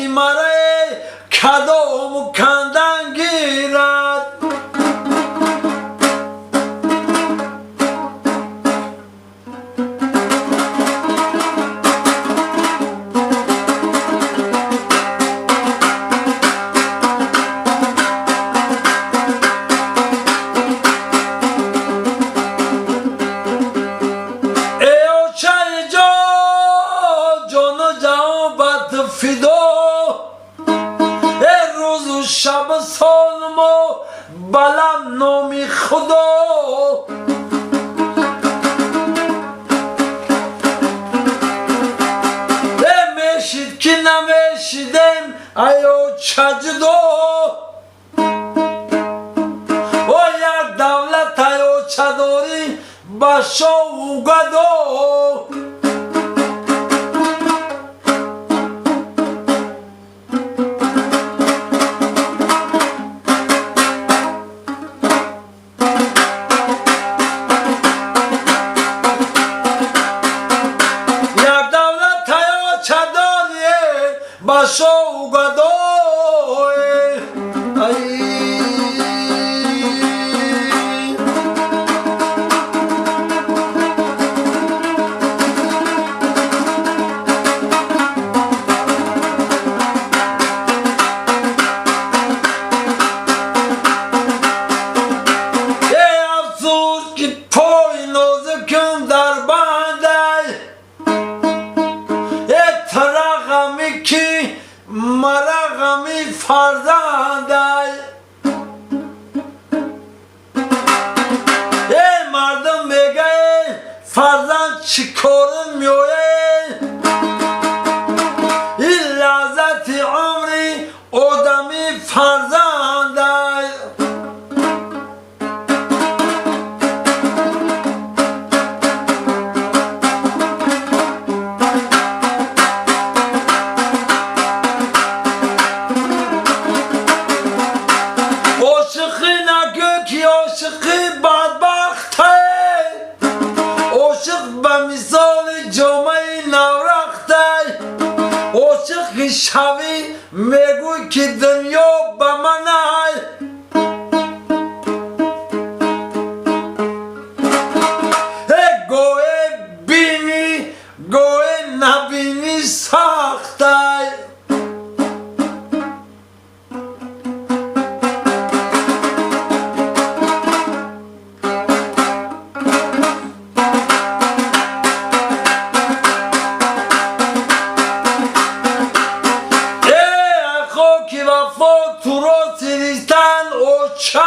مره کدام کندن گیرد شب سالم و بلم نامی خدا میشید که نمیشیدم ایو چجدا و یک دولت ایو چداری بشا و گدا باشو گدای افسوس که پای نازکم در بنده ترغمی که مرغمی فرزنده ای مردم میگه فرزند چی کارم میوه این لحظت عمری آدمی فرزنده عاشقی بدبخته عاشق به مثال جامعه نورخته عاشق شوی میگوی که دنیا به منه گوه بینی گوه نبینی سخته تو را سریستن اوچه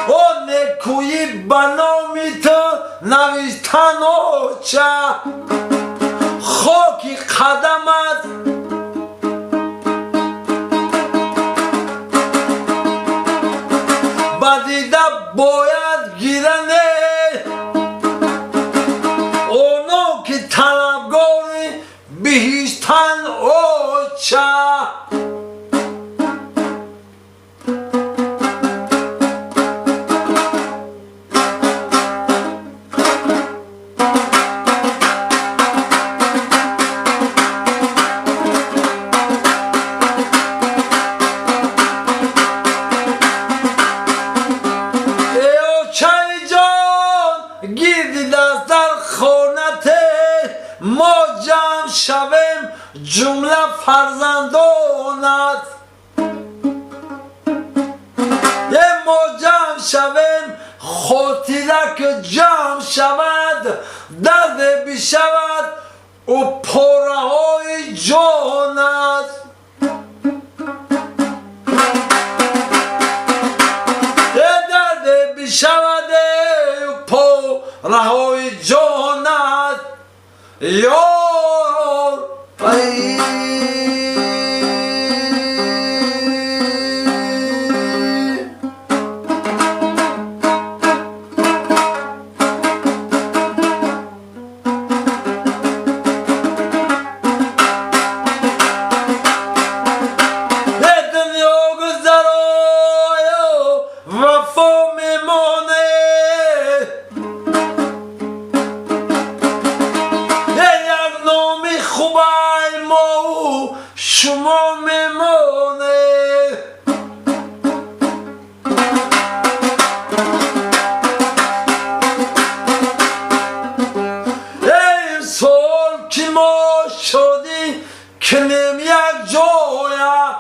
او نکویی بنامی تو نویستن اوچه خاکی قدمت بدیده باید گیرنه اونو که طلبگاری بهیشتن اوچه ما جمع شویم جمله فرزندانت ما جمع شویم خاطره که جمع شود درد بشود و پاره های جانت درد بشود و پاره های جانت یار شما میمونه ای سال که ما شدی کنیم یک جایا